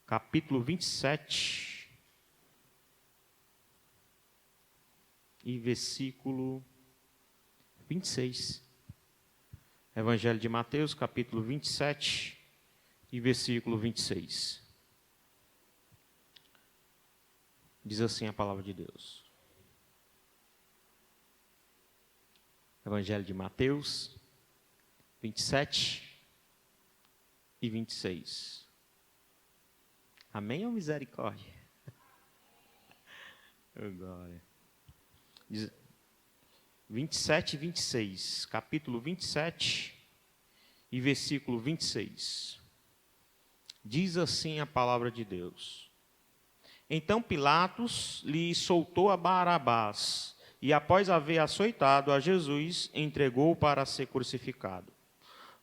capítulo 27 e versículo 26. Evangelho de Mateus, capítulo 27 e versículo 26. Diz assim a palavra de Deus. Evangelho de Mateus 27 e 26. Amém ou misericórdia? Oh, glória. Diz 27 e 26. Capítulo 27 e versículo 26. Diz assim a palavra de Deus. Então Pilatos lhe soltou a Barabás, e após haver açoitado a Jesus, entregou-o para ser crucificado.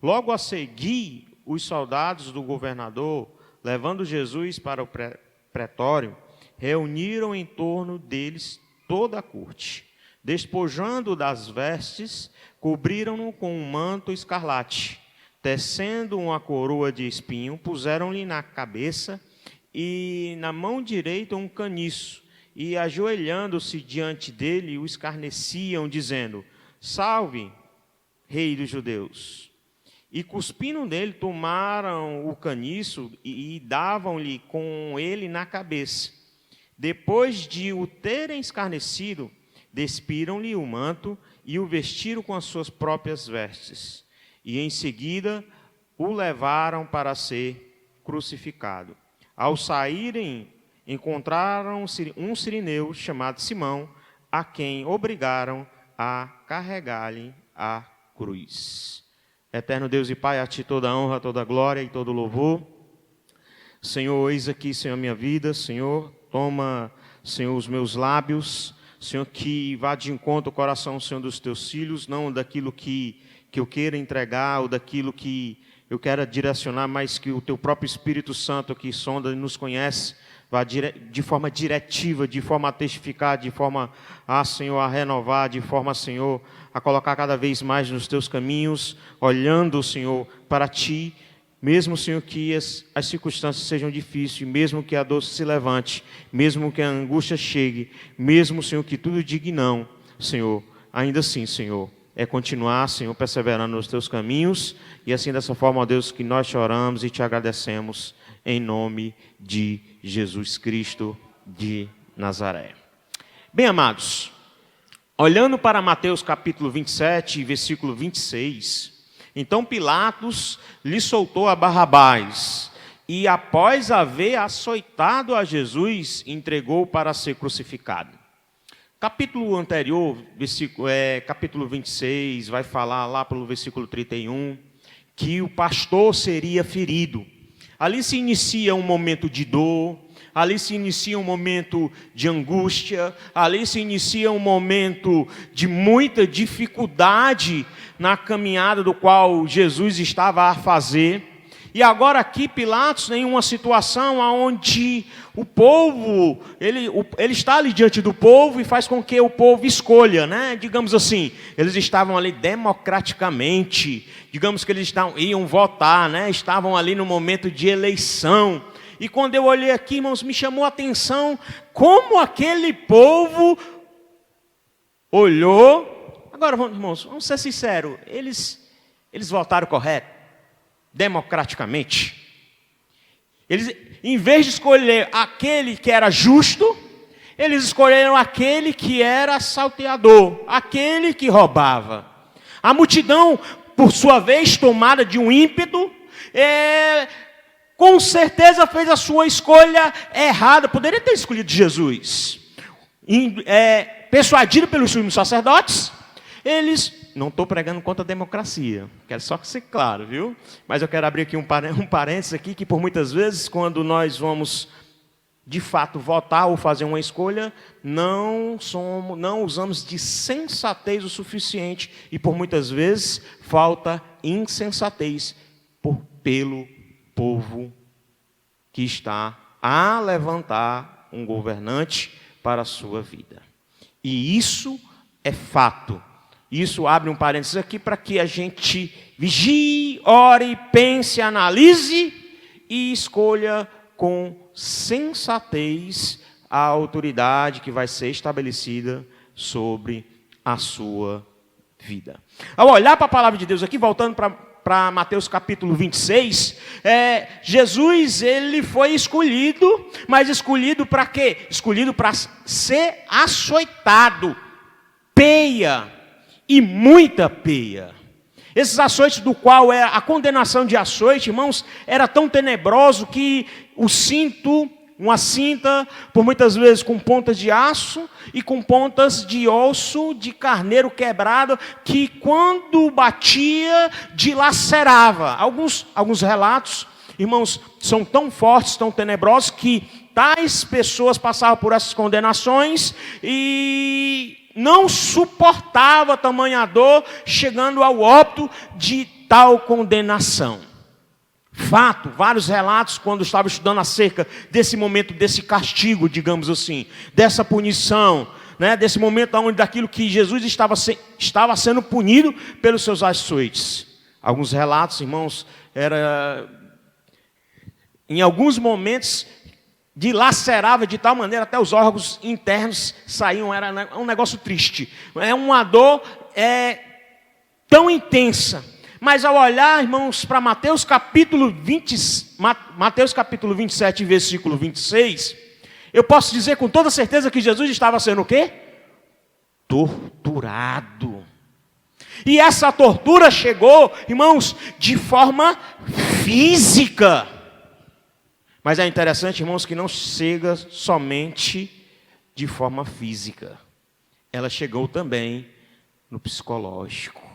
Logo a seguir, os soldados do governador, levando Jesus para o pretório, reuniram em torno deles toda a corte. Despojando-o das vestes, cobriram-no com um manto escarlate. Tecendo uma coroa de espinho, puseram-lhe na cabeça e na mão direita um caniço. E ajoelhando-se diante dele, o escarneciam, dizendo: Salve, Rei dos Judeus. E cuspindo nele, tomaram o caniço e davam-lhe com ele na cabeça. Depois de o terem escarnecido, despiram-lhe o manto e o vestiram com as suas próprias vestes. E em seguida o levaram para ser crucificado. Ao saírem, encontraram um cirineu chamado Simão, a quem obrigaram a carregar-lhe a cruz. Eterno Deus e Pai, a Ti toda a honra, toda a glória e todo o louvor. Senhor, eis aqui, Senhor, minha vida. Senhor, toma, Senhor, os meus lábios. Senhor, que vá de encontro ao coração, Senhor, dos Teus filhos, não daquilo que eu queira entregar ou daquilo que eu quero direcionar, mas que o Teu próprio Espírito Santo, que sonda e nos conhece, vá de forma diretiva, de forma a testificar, de forma Senhor, a renovar, de forma, Senhor, a colocar cada vez mais nos Teus caminhos, olhando, Senhor, para Ti, mesmo, Senhor, que as circunstâncias sejam difíceis, mesmo que a dor se levante, mesmo que a angústia chegue, mesmo, Senhor, que tudo diga não, Senhor, ainda assim, Senhor, é continuar, Senhor, perseverando nos Teus caminhos, e assim dessa forma, ó Deus, que nós te oramos e te agradecemos, em nome de Jesus Cristo de Nazaré. Bem, amados, olhando para Mateus capítulo 27, versículo 26, então Pilatos lhe soltou a Barrabás, e após haver açoitado a Jesus, entregou para ser crucificado. Capítulo anterior, capítulo 26, vai falar lá pelo versículo 31, que o pastor seria ferido. Ali se inicia um momento de dor, ali se inicia um momento de angústia, ali se inicia um momento de muita dificuldade na caminhada do qual Jesus estava a fazer. E agora aqui Pilatos em uma situação onde o povo, ele está ali diante do povo e faz com que o povo escolha, né? Digamos assim, eles estavam ali democraticamente, digamos que eles iam votar, né? Estavam ali no momento de eleição. E quando eu olhei aqui, irmãos, me chamou a atenção como aquele povo olhou. Agora, irmãos, vamos ser sinceros, eles votaram correto? Democraticamente. Eles, em vez de escolher aquele que era justo, eles escolheram aquele que era salteador, aquele que roubava. A multidão, por sua vez, tomada de um ímpeto, com certeza fez a sua escolha errada. Poderia ter escolhido Jesus. Persuadido pelos sumos sacerdotes, eles... Não estou pregando contra a democracia, quero só que seja claro, viu? Mas eu quero abrir aqui um parênteses aqui, que por muitas vezes, quando nós vamos, de fato, votar ou fazer uma escolha, não usamos de sensatez o suficiente, e por muitas vezes, falta insensatez pelo povo que está a levantar um governante para a sua vida. E isso é fato. Isso abre um parênteses aqui para que a gente vigie, ore, pense, analise e escolha com sensatez a autoridade que vai ser estabelecida sobre a sua vida. Ao olhar para a palavra de Deus aqui, voltando para Mateus capítulo 26, Jesus ele foi escolhido, mas escolhido para quê? Escolhido para ser açoitado, peia, e muita peia. Esses açoites do qual a condenação de açoite, irmãos, era tão tenebroso que o cinto, uma cinta, por muitas vezes com pontas de aço e com pontas de osso de carneiro quebrado, que quando batia, dilacerava. Alguns relatos, irmãos, são tão fortes, tão tenebrosos, que tais pessoas passavam por essas condenações e não suportava tamanha dor, chegando ao óbito de tal condenação. Fato, vários relatos, quando estava estudando acerca desse momento, desse castigo, digamos assim, dessa punição, né, desse momento onde daquilo que Jesus estava sendo punido pelos seus açoites. Alguns relatos, irmãos, em alguns momentos dilacerava de tal maneira até os órgãos internos saíam, era um negócio triste. É uma dor tão intensa. Mas ao olhar, irmãos, para Mateus capítulo 27, versículo 26, eu posso dizer com toda certeza que Jesus estava sendo o quê? Torturado. E essa tortura chegou, irmãos, de forma física. Mas é interessante, irmãos, que não chega somente de forma física. Ela chegou também no psicológico.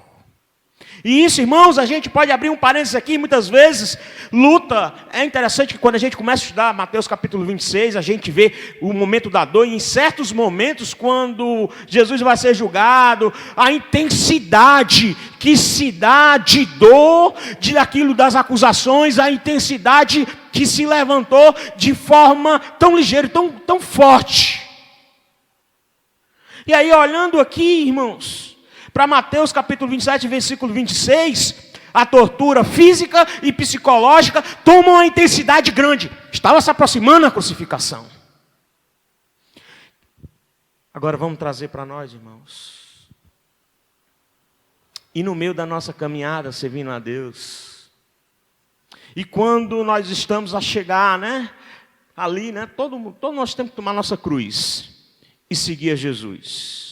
E isso, irmãos, a gente pode abrir um parênteses aqui, muitas vezes, luta. É interessante que quando a gente começa a estudar Mateus capítulo 26, a gente vê o momento da dor, e em certos momentos, quando Jesus vai ser julgado, a intensidade que se dá de dor, daquilo das acusações, a intensidade que se levantou de forma tão ligeira, tão forte. E aí, olhando aqui, irmãos, para Mateus capítulo 27, versículo 26, a tortura física e psicológica toma uma intensidade grande. Estava se aproximando a crucificação. Agora vamos trazer para nós, irmãos. E no meio da nossa caminhada, servindo a Deus, e quando nós estamos a chegar, né, ali, né, todo nós temos que tomar nossa cruz e seguir a Jesus.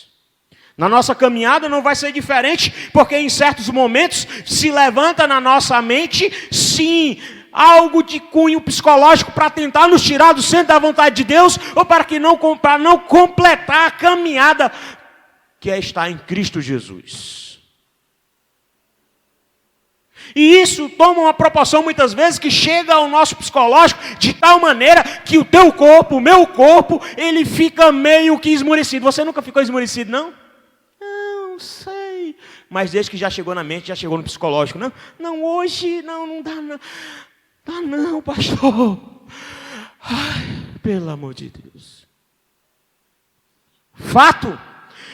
Na nossa caminhada não vai ser diferente, porque em certos momentos se levanta na nossa mente, sim, algo de cunho psicológico para tentar nos tirar do centro da vontade de Deus, ou para não completar a caminhada que é estar em Cristo Jesus. E isso toma uma proporção muitas vezes que chega ao nosso psicológico de tal maneira que o teu corpo, o meu corpo, ele fica meio que esmorecido. Você nunca ficou esmorecido, não? Não sei. Mas desde que já chegou na mente, já chegou no psicológico. Não, hoje não dá não. Dá não, pastor. Ai, pelo amor de Deus. Fato.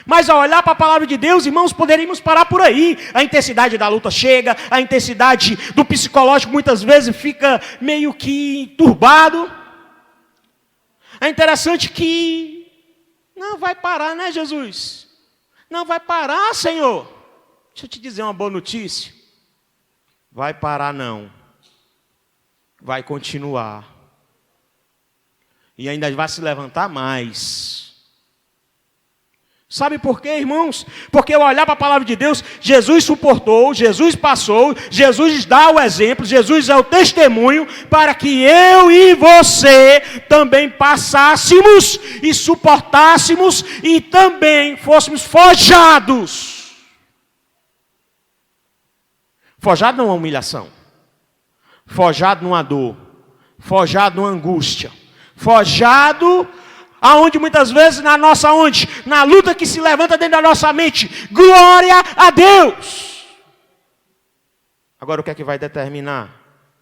Mas ao olhar para a palavra de Deus, irmãos, poderíamos parar por aí. A intensidade da luta chega, a intensidade do psicológico muitas vezes fica meio que turbado. É interessante que não vai parar, né, Jesus? Não vai parar, Senhor. Deixa eu te dizer uma boa notícia. Vai parar não. Vai continuar. E ainda vai se levantar mais. Sabe por quê, irmãos? Porque ao olhar para a palavra de Deus, Jesus suportou, Jesus passou, Jesus dá o exemplo, Jesus é o testemunho para que eu e você também passássemos e suportássemos e também fôssemos forjados. Forjado numa humilhação, forjado numa dor, forjado numa angústia, forjado aonde muitas vezes na luta que se levanta dentro da nossa mente. Glória a Deus. Agora o que é que vai determinar?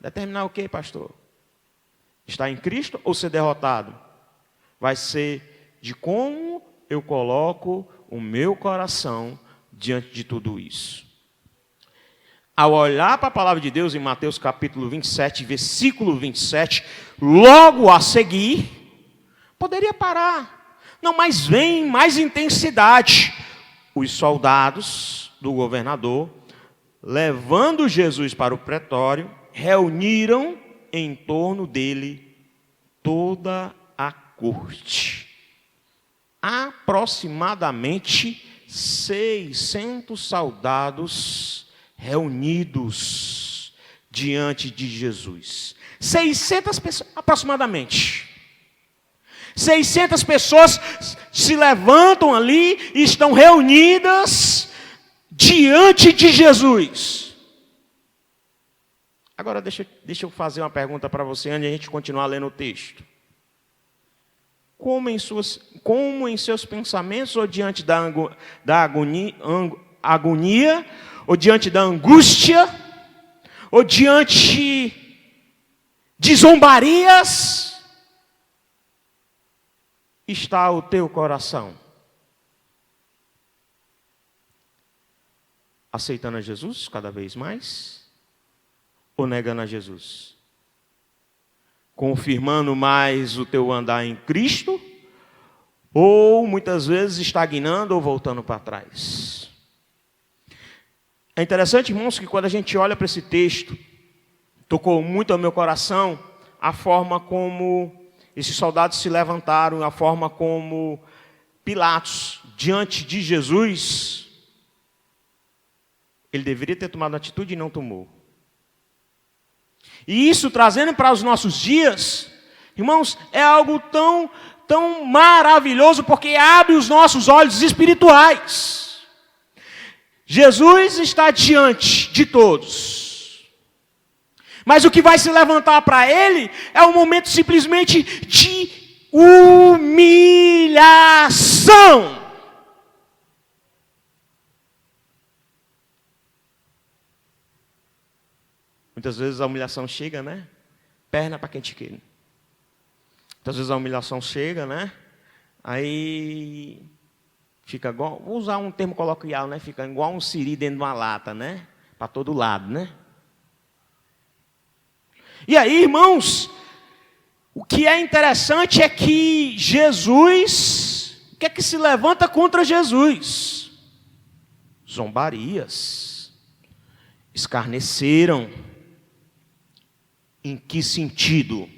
Determinar o quê, pastor? Estar em Cristo ou ser derrotado? Vai ser de como eu coloco o meu coração diante de tudo isso. ao olhar para a palavra de Deus em Mateus capítulo 27, versículo 27, logo a seguir, poderia parar. Não, mas vem mais intensidade. Os soldados do governador, levando Jesus para o pretório, reuniram em torno dele toda a corte. Aproximadamente 600 soldados reunidos diante de Jesus. 600 pessoas, aproximadamente. 600 pessoas se levantam ali e estão reunidas diante de Jesus. Agora deixa eu fazer uma pergunta para você antes de a gente continuar lendo o texto. Como em seus pensamentos, ou diante da agonia, ou diante da angústia, ou diante de zombarias, está o teu coração? Aceitando a Jesus cada vez mais? Ou negando a Jesus? Confirmando mais o teu andar em Cristo? Ou muitas vezes estagnando ou voltando para trás? É interessante, irmãos, que quando a gente olha para esse texto, tocou muito ao meu coração a forma como esses soldados se levantaram, a forma como Pilatos, diante de Jesus, ele deveria ter tomado atitude e não tomou. E isso, trazendo para os nossos dias, irmãos, é algo tão maravilhoso, porque abre os nossos olhos espirituais. Jesus está diante de todos. Mas o que vai se levantar para ele é um momento simplesmente de humilhação. Muitas vezes a humilhação chega, né? Perna para quem te quer. Muitas vezes a humilhação chega, né? Aí fica igual, vou usar um termo coloquial, né? Fica igual um siri dentro de uma lata, né? Para todo lado, né? E aí, irmãos, o que é interessante é que Jesus, o que é que se levanta contra Jesus? Zombarias, escarneceram. Em que sentido?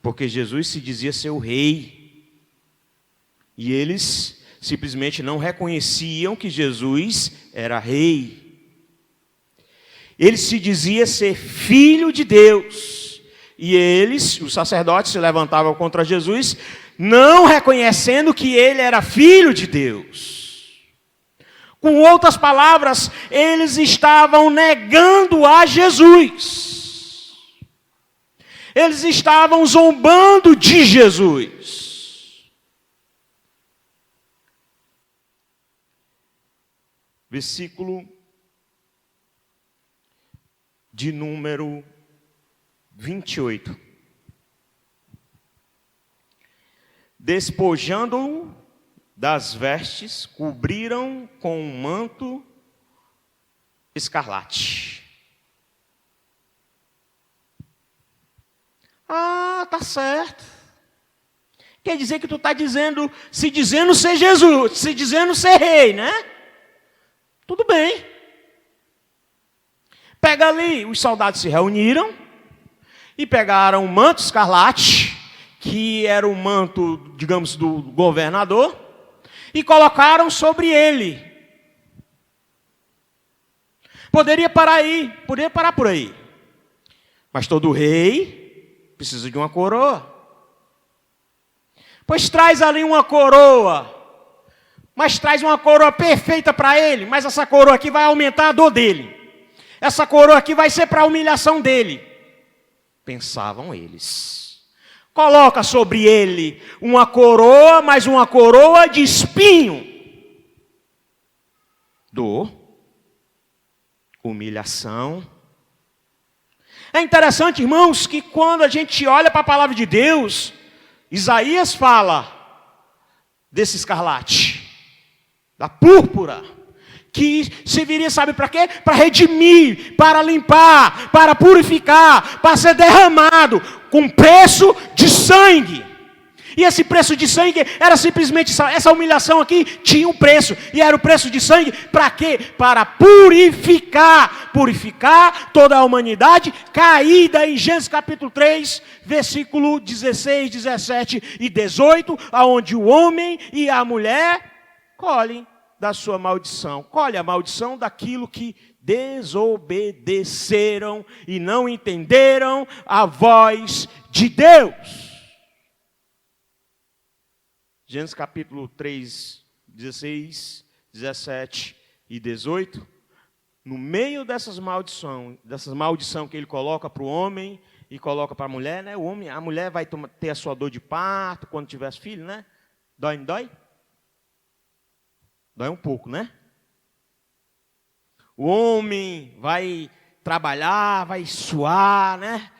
Porque Jesus se dizia ser o rei. E eles simplesmente não reconheciam que Jesus era rei. Ele se dizia ser filho de Deus. E eles, os sacerdotes, se levantavam contra Jesus, não reconhecendo que ele era filho de Deus. Com outras palavras, eles estavam negando a Jesus. Eles estavam zombando de Jesus. Versículo de número 28. Despojando-o das vestes, cobriram com um manto escarlate. Ah, tá certo. Quer dizer que tu está dizendo, se dizendo ser Jesus, se dizendo ser rei, né? Tudo bem. Pega ali, os soldados se reuniram e pegaram um manto escarlate, que era o manto, digamos, do governador, e colocaram sobre ele. Poderia parar por aí. Mas todo rei precisa de uma coroa. Pois traz ali uma coroa. Mas traz uma coroa perfeita para ele. Mas essa coroa aqui vai aumentar a dor dele. Essa coroa aqui vai ser para a humilhação dele. Pensavam eles. Coloca sobre ele uma coroa, mas uma coroa de espinho. Dor. Humilhação. É interessante, irmãos, que quando a gente olha para a palavra de Deus, Isaías fala desse escarlate, da púrpura, que serviria, sabe para quê? Para redimir, para limpar, para purificar, para ser derramado com preço de sangue. E esse preço de sangue era simplesmente essa humilhação aqui tinha um preço. E era o preço de sangue para quê? Para purificar toda a humanidade caída em Gênesis capítulo 3, versículo 16, 17 e 18, aonde o homem e a mulher colhem da sua maldição. Colhe a maldição daquilo que desobedeceram e não entenderam a voz de Deus. Gênesis capítulo 3, 16, 17 e 18. No meio dessas maldição que ele coloca para o homem e coloca para a mulher, né? A mulher vai ter a sua dor de parto quando tiver filho, né? Dói, não dói? Dói um pouco, né? O homem vai trabalhar, vai suar, né?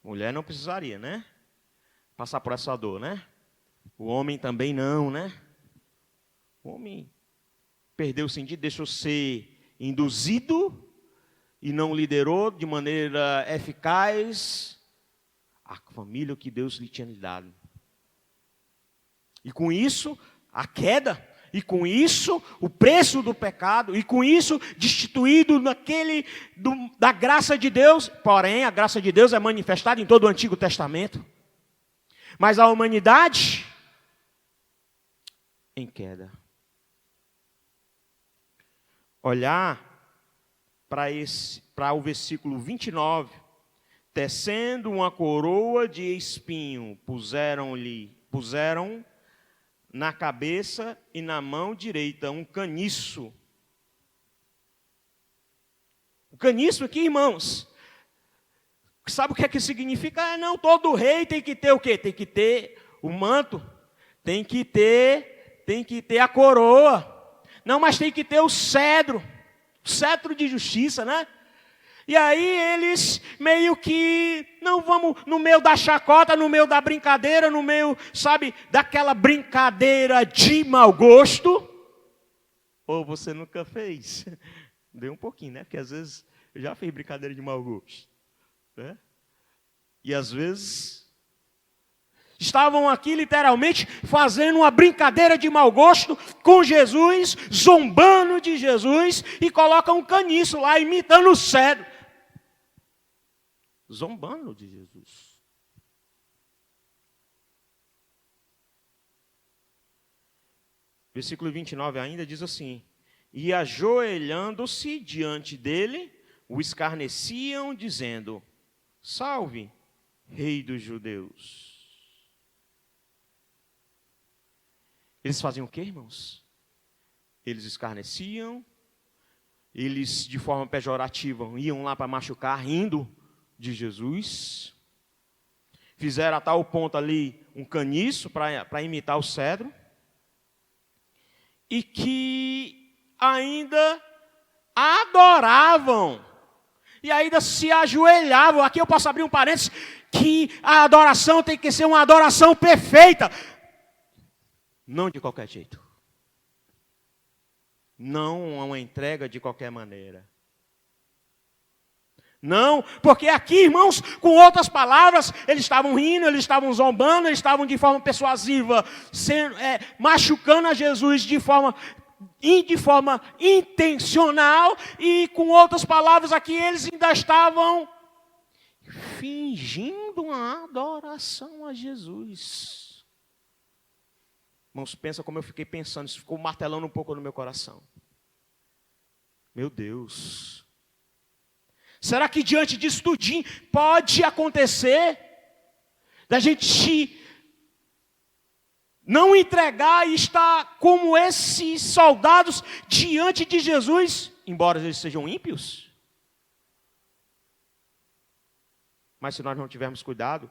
Mulher não precisaria, né? Passar por essa dor, né? O homem também não, né? O homem perdeu o sentido, deixou ser induzido e não liderou de maneira eficaz a família que Deus lhe tinha dado. E com isso, a queda, e com isso, o preço do pecado, e com isso, destituído da graça de Deus. Porém, a graça de Deus é manifestada em todo o Antigo Testamento. Mas a humanidade em queda. Olhar para o versículo 29, tecendo uma coroa de espinho, puseram na cabeça e na mão direita um caniço. O caniço aqui, irmãos, sabe o que é que significa? Não, todo rei tem que ter o quê? Tem que ter o manto, tem que ter a coroa. Não, mas tem que ter o cetro de justiça, né? E aí eles meio que, não vamos, no meio da chacota, no meio da brincadeira, no meio, sabe, daquela brincadeira de mau gosto. Ou você nunca fez? Deu um pouquinho, né? Porque às vezes eu já fiz brincadeira de mau gosto, né? E às vezes estavam aqui literalmente fazendo uma brincadeira de mau gosto com Jesus, zombando de Jesus, e colocam um caniço lá, imitando o cedro. Zombando de Jesus. Versículo 29 ainda diz assim: e ajoelhando-se diante dele, o escarneciam, dizendo: salve, Rei dos Judeus. Eles faziam o quê, irmãos? Eles escarneciam, eles de forma pejorativa iam lá para machucar, rindo de Jesus. Fizeram a tal ponto ali um caniço para imitar o cedro. E que ainda adoravam. E ainda se ajoelhavam. Aqui eu posso abrir um parênteses, que a adoração tem que ser uma adoração perfeita. Não de qualquer jeito. Não uma entrega de qualquer maneira. Não, porque aqui, irmãos, com outras palavras, eles estavam rindo, eles estavam zombando, eles estavam de forma persuasiva, machucando a Jesus de forma intencional, e com outras palavras aqui, eles ainda estavam fingindo uma adoração a Jesus. Irmãos, pensa como eu fiquei pensando, isso ficou martelando um pouco no meu coração. Meu Deus. Será que diante disso tudinho pode acontecer da gente não entregar e estar como esses soldados diante de Jesus, embora eles sejam ímpios? Mas se nós não tivermos cuidado,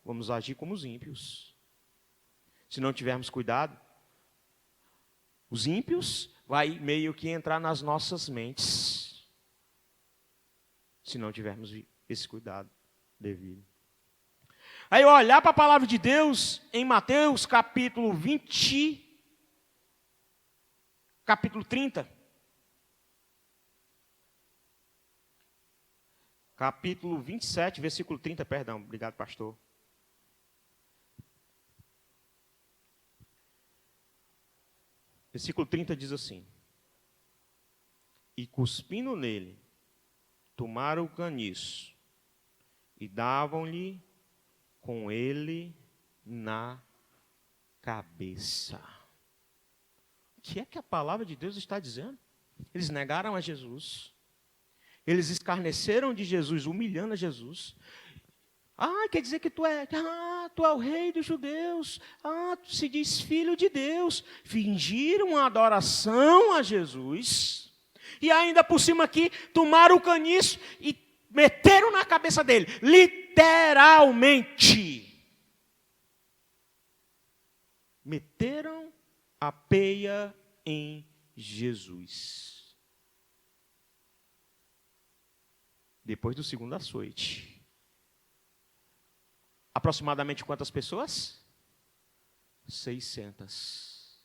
vamos agir como os ímpios. Se não tivermos cuidado, os ímpios vai meio que entrar nas nossas mentes. Se não tivermos esse cuidado devido. Aí olhar para a palavra de Deus em Mateus capítulo 20, capítulo 30. Capítulo 27, versículo 30, perdão. Obrigado, pastor. Versículo 30 diz assim: e cuspindo nele, tomaram o caniço e davam-lhe com ele na cabeça. O que é que a palavra de Deus está dizendo? Eles negaram a Jesus. Eles escarneceram de Jesus, humilhando a Jesus. Quer dizer que tu é o rei dos judeus. Tu se diz filho de Deus. Fingiram a adoração a Jesus. E ainda por cima aqui, tomaram o caniço e meteram na cabeça dele. Literalmente. Meteram a peia em Jesus. Depois do segundo açoite. Aproximadamente quantas pessoas? 600.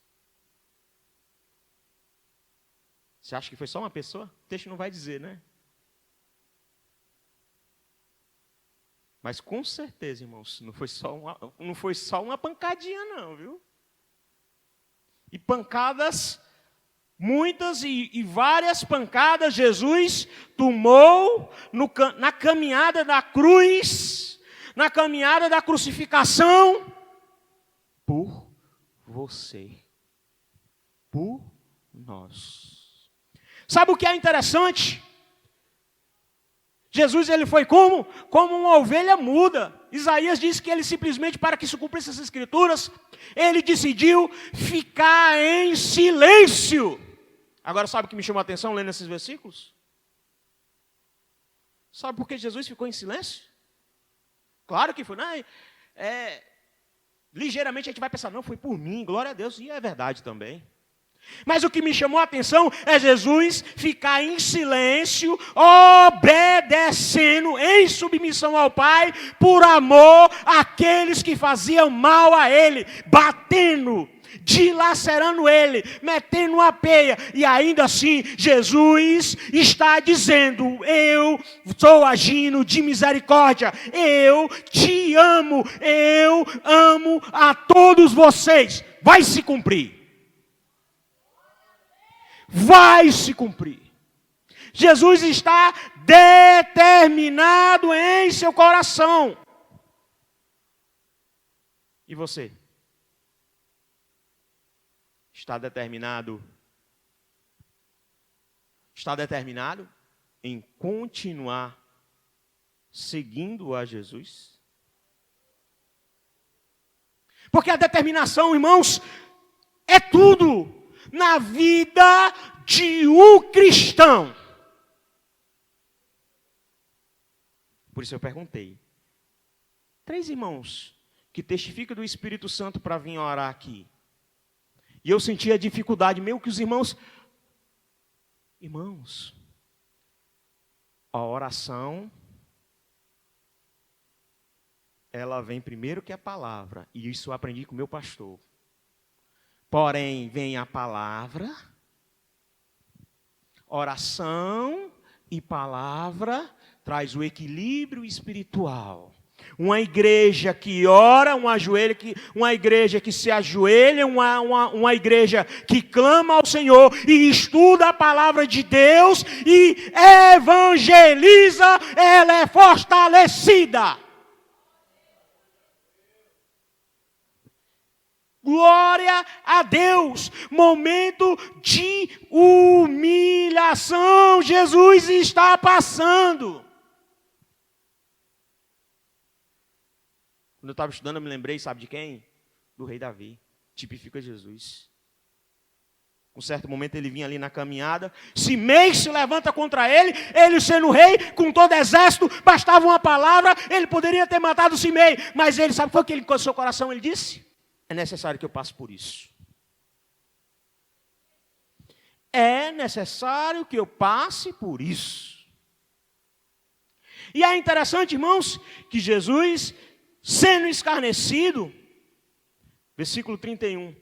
Você acha que foi só uma pessoa? O texto não vai dizer, né? Mas com certeza, irmãos, não foi só uma pancadinha não, viu? E pancadas, muitas e várias pancadas, Jesus tomou na caminhada da cruz, na caminhada da crucificação, por você, por nós. Sabe o que é interessante? Jesus, ele foi como uma ovelha muda. Isaías diz que ele simplesmente, para que se cumprisse essas escrituras, ele decidiu ficar em silêncio. Agora, sabe o que me chamou a atenção lendo esses versículos? Sabe por que Jesus ficou em silêncio? Claro que foi, ligeiramente a gente vai pensar, não, foi por mim, glória a Deus, e é verdade também. Mas o que me chamou a atenção é Jesus ficar em silêncio, obedecendo, em submissão ao Pai, por amor àqueles que faziam mal a Ele, batendo, dilacerando Ele, metendo a peia. E ainda assim, Jesus está dizendo, eu estou agindo de misericórdia, eu te amo, eu amo a todos vocês. Vai se cumprir. Vai se cumprir. Jesus está determinado em seu coração. E você? Está determinado? Está determinado em continuar seguindo a Jesus? Porque a determinação, irmãos, é tudo na vida de um cristão. Por isso eu perguntei. 3 irmãos que testificam do Espírito Santo para vir orar aqui. E eu senti a dificuldade, meio que os irmãos, a oração, ela vem primeiro que a palavra. E isso eu aprendi com o meu pastor. Porém, vem a palavra, oração e palavra traz o equilíbrio espiritual. Uma igreja que ora, uma igreja que se ajoelha, uma igreja que clama ao Senhor e estuda a palavra de Deus e evangeliza, ela é fortalecida. Glória a Deus, momento de humilhação, Jesus está passando. Quando eu estava estudando, eu me lembrei, sabe de quem? Do rei Davi, tipifica Jesus. Um certo momento ele vinha ali na caminhada, Simei se levanta contra ele sendo rei, com todo exército, bastava uma palavra, ele poderia ter matado Simei, mas ele, sabe o que ele com o seu coração ele disse? É necessário que eu passe por isso. É necessário que eu passe por isso. E é interessante, irmãos, que Jesus, sendo escarnecido, versículo 31.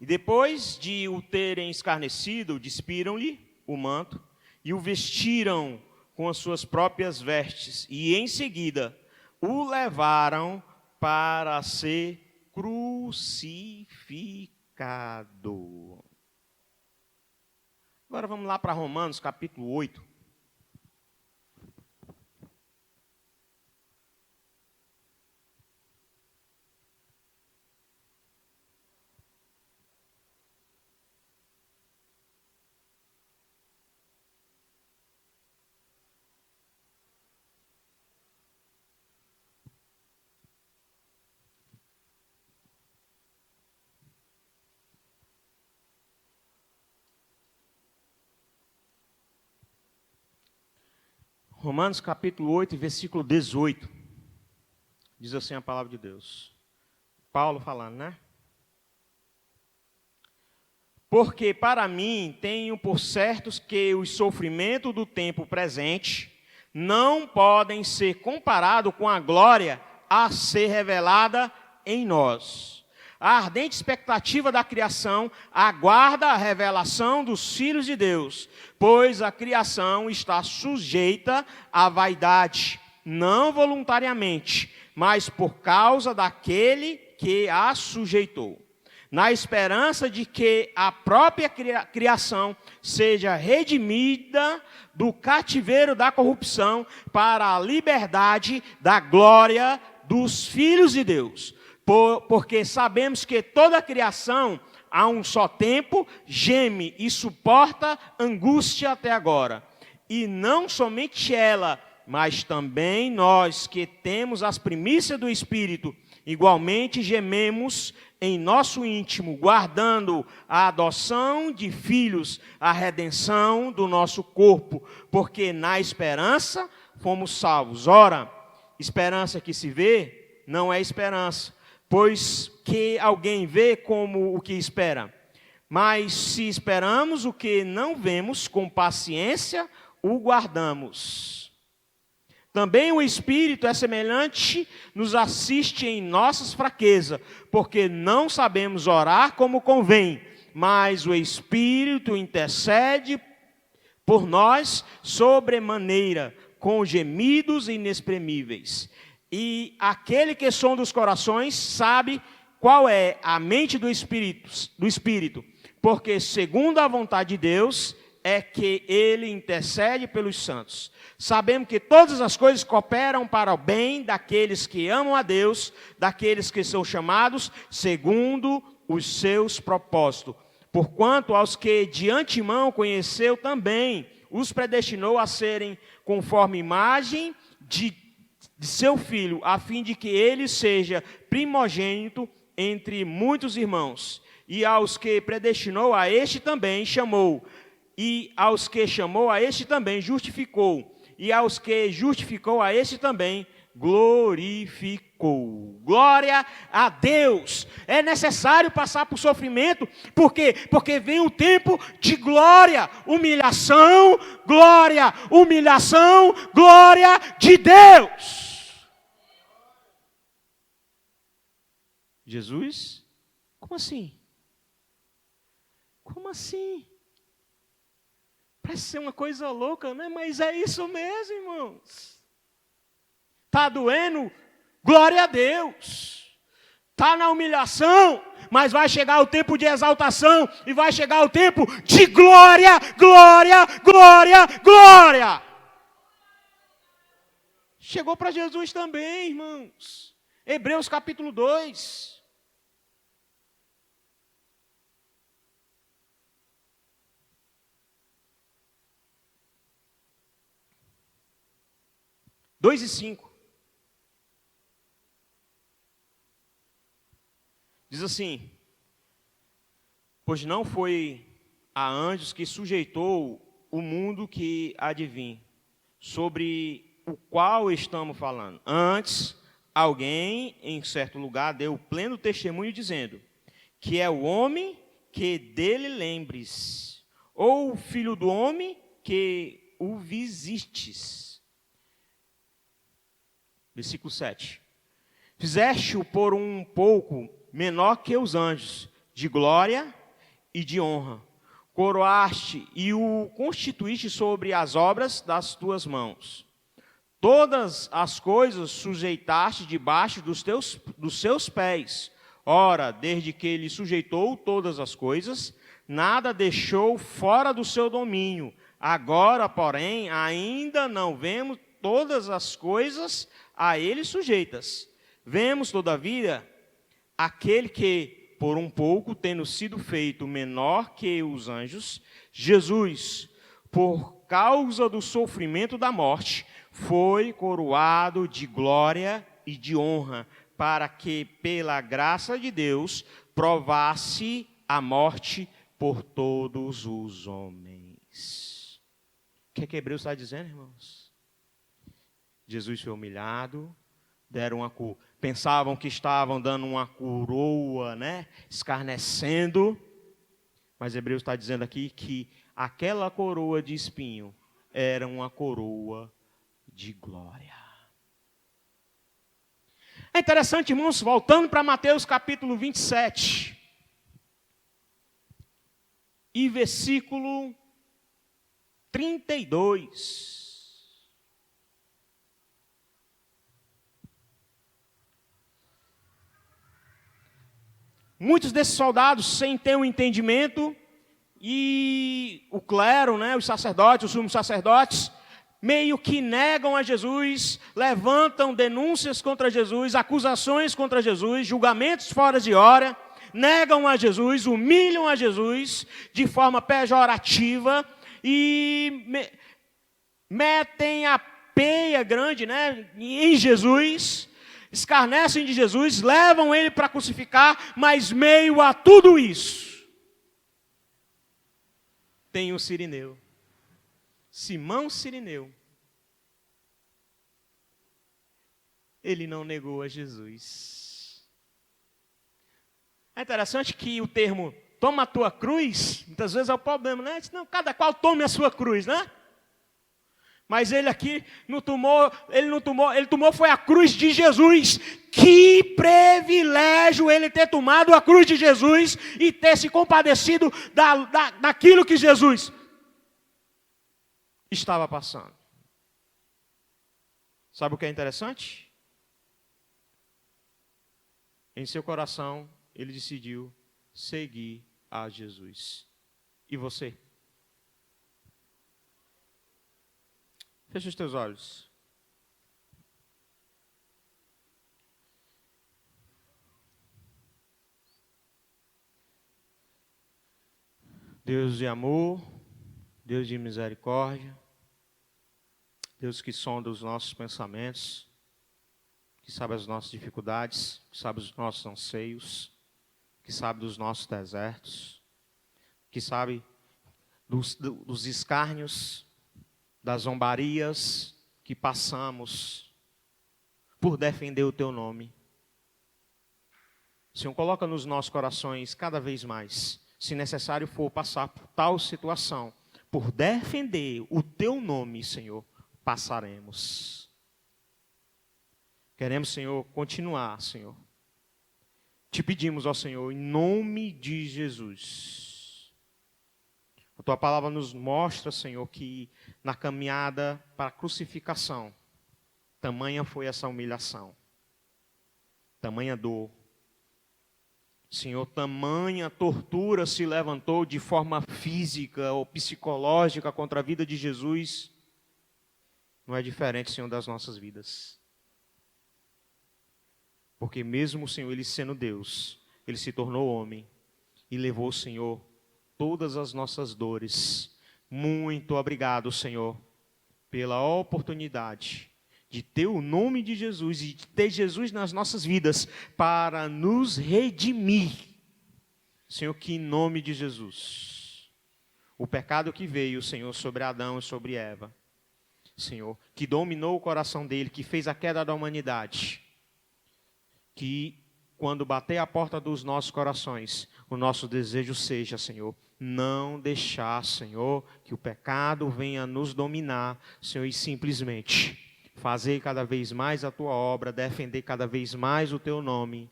E depois de o terem escarnecido, despiram-lhe o manto e o vestiram com as suas próprias vestes. E em seguida o levaram para ser crucificado. Agora vamos lá para Romanos, capítulo 8. Romanos capítulo 8, versículo 18. Diz assim a palavra de Deus. Paulo falando, né? Porque para mim tenho por certos que os sofrimentos do tempo presente não podem ser comparados com a glória a ser revelada em nós. A ardente expectativa da criação aguarda a revelação dos filhos de Deus, pois a criação está sujeita à vaidade, não voluntariamente, mas por causa daquele que a sujeitou, na esperança de que a própria criação seja redimida do cativeiro da corrupção para a liberdade da glória dos filhos de Deus. Porque sabemos que toda a criação, a um só tempo, geme e suporta angústia até agora. E não somente ela, mas também nós que temos as primícias do Espírito, igualmente gememos em nosso íntimo, guardando a adoção de filhos, a redenção do nosso corpo, porque na esperança fomos salvos. Ora, esperança que se vê não é esperança, pois que alguém vê como o que espera. Mas se esperamos o que não vemos, com paciência o guardamos. Também o Espírito é semelhante, nos assiste em nossas fraquezas, porque não sabemos orar como convém, mas o Espírito intercede por nós sobremaneira, com gemidos inexprimíveis. E aquele que sonda os corações sabe qual é a mente do Espírito, porque segundo a vontade de Deus é que ele intercede pelos santos. Sabemos que todas as coisas cooperam para o bem daqueles que amam a Deus, daqueles que são chamados segundo os seus propósitos. Porquanto aos que de antemão conheceu também, os predestinou a serem conforme imagem de seu filho, a fim de que ele seja primogênito entre muitos irmãos. E aos que predestinou, a este também chamou. E aos que chamou, a este também justificou. E aos que justificou, a este também glorificou. Glória a Deus. É necessário passar por sofrimento. Por quê? Porque vem um tempo de glória, humilhação, glória, humilhação, glória de Deus. Jesus? Como assim? Como assim? Parece ser uma coisa louca, né? Mas é isso mesmo, irmãos. Está doendo? Glória a Deus. Está na humilhação, mas vai chegar o tempo de exaltação e vai chegar o tempo de glória, glória, glória, glória. Chegou para Jesus também, irmãos. Hebreus capítulo 2. Dois e 5. Diz assim: pois não foi a anjos que sujeitou o mundo que há de vir, sobre o qual estamos falando. Antes, alguém em certo lugar deu pleno testemunho dizendo, que é o homem que dele lembres, ou o filho do homem que o visites. Versículo 7. Fizeste-o por um pouco menor que os anjos, de glória e de honra. Coroaste e o constituíste sobre as obras das tuas mãos. Todas as coisas sujeitaste debaixo dos seus pés. Ora, desde que ele sujeitou todas as coisas, nada deixou fora do seu domínio. Agora, porém, ainda não vemos todas as coisas a ele sujeitas. Vemos, todavia, aquele que, por um pouco, tendo sido feito menor que os anjos, Jesus, por causa do sofrimento da morte, foi coroado de glória e de honra, para que, pela graça de Deus, provasse a morte por todos os homens. O que é que Hebreus está dizendo, irmãos? Jesus foi humilhado, pensavam que estavam dando uma coroa, né? Escarnecendo, mas Hebreus está dizendo aqui que aquela coroa de espinho era uma coroa de glória. É interessante, irmãos, voltando para Mateus capítulo 27, e versículo 32. Muitos desses soldados, sem ter um entendimento, e o clero, né, os sacerdotes, os sumos sacerdotes, meio que negam a Jesus, levantam denúncias contra Jesus, acusações contra Jesus, julgamentos fora de hora, negam a Jesus, humilham a Jesus de forma pejorativa e metem a peia grande, né, em Jesus, escarnecem de Jesus, levam ele para crucificar, mas meio a tudo isso, tem um sirineu. Simão Cirineu, ele não negou a Jesus. É interessante que o termo toma a tua cruz, muitas vezes é o problema, né? Não, cada qual tome a sua cruz, né? Mas ele aqui não tomou, ele tomou foi a cruz de Jesus. Que privilégio ele ter tomado a cruz de Jesus e ter se compadecido daquilo que Jesus estava passando. Sabe o que é interessante? Em seu coração, ele decidiu seguir a Jesus. E você? Feche os teus olhos. Deus de amor, Deus de misericórdia, Deus que sonda os nossos pensamentos, que sabe as nossas dificuldades, que sabe os nossos anseios, que sabe dos nossos desertos, que sabe dos escárnios, das zombarias que passamos por defender o Teu nome. Senhor, coloca nos nossos corações cada vez mais, se necessário for passar por tal situação, por defender o Teu nome, Senhor, passaremos. Queremos, Senhor, continuar, Senhor. Te pedimos, ó Senhor, em nome de Jesus. A Tua palavra nos mostra, Senhor, que na caminhada para a crucificação, tamanha foi essa humilhação, tamanha dor. Senhor, tamanha tortura se levantou de forma física ou psicológica contra a vida de Jesus. Não é diferente, Senhor, das nossas vidas. Porque mesmo, Senhor, Ele sendo Deus, Ele se tornou homem e levou, Senhor, todas as nossas dores. Muito obrigado, Senhor, pela oportunidade de ter o nome de Jesus e de ter Jesus nas nossas vidas para nos redimir. Senhor, que em nome de Jesus, o pecado que veio, Senhor, sobre Adão e sobre Eva, Senhor, que dominou o coração dele, que fez a queda da humanidade, que quando bater a porta dos nossos corações, o nosso desejo seja, Senhor, não deixar, Senhor, que o pecado venha nos dominar, Senhor, e simplesmente fazer cada vez mais a Tua obra, defender cada vez mais o Teu nome,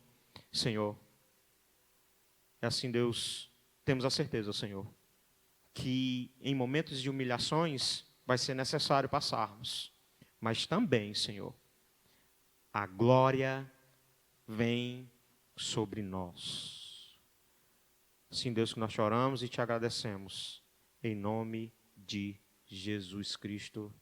Senhor. É assim, Deus, temos a certeza, Senhor, que em momentos de humilhações vai ser necessário passarmos. Mas também, Senhor, a glória vem sobre nós. Assim, Deus, que nós choramos e te agradecemos. Em nome de Jesus Cristo.